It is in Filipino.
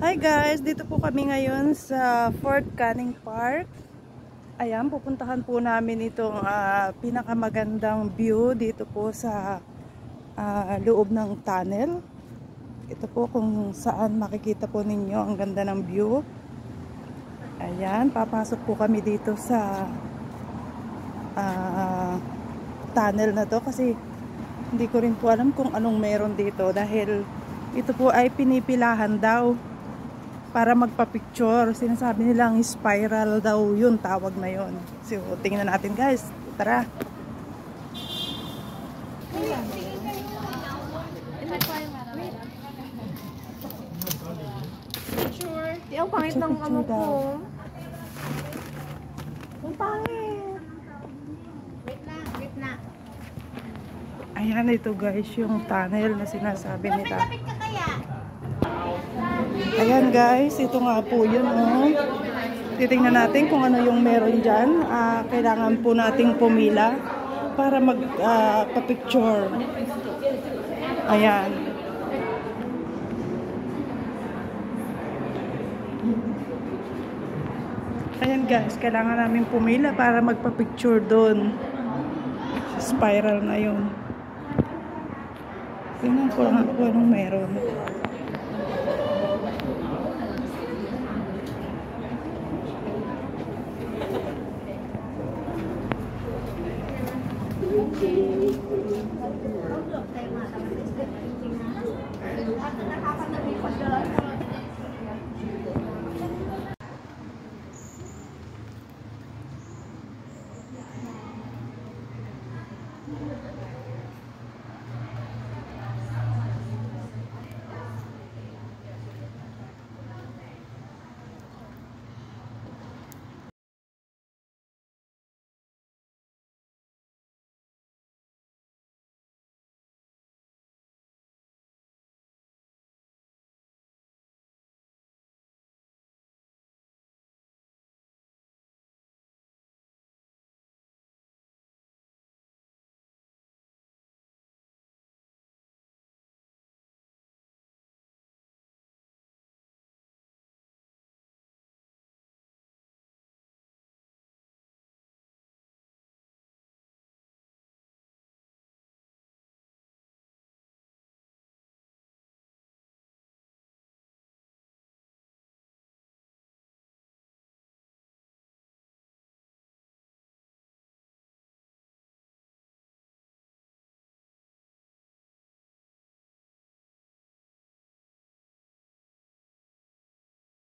Hi guys, dito po kami ngayon sa Fort Canning Park. Ayan, pupuntahan po namin itong pinakamagandang view dito po sa loob ng tunnel. Ito po kung saan makikita po ninyo ang ganda ng view. Ayan, papasok po kami dito sa tunnel na to kasi hindi ko rin po alam kung anong meron dito dahil ito po ay pinipilahan daw para magpa-picture. Sinasabi nilang spiral daw yun, tawag na yun. So, tingnan natin guys. Tara. Picture. Di ang pangit ng ano ko. Ang pangit. Wait na. Ayan, ito guys, yung tunnel na sinasabi nila. Ayan guys, ito nga po yun. Oh. Titingnan natin kung ano yung meron dyan. Kailangan po nating pumila para magpa-picture. Ayan. Ayan guys, kailangan namin pumila para magpa-picture doon. Spiral na yun. Tingnan ko lang kung anong meron.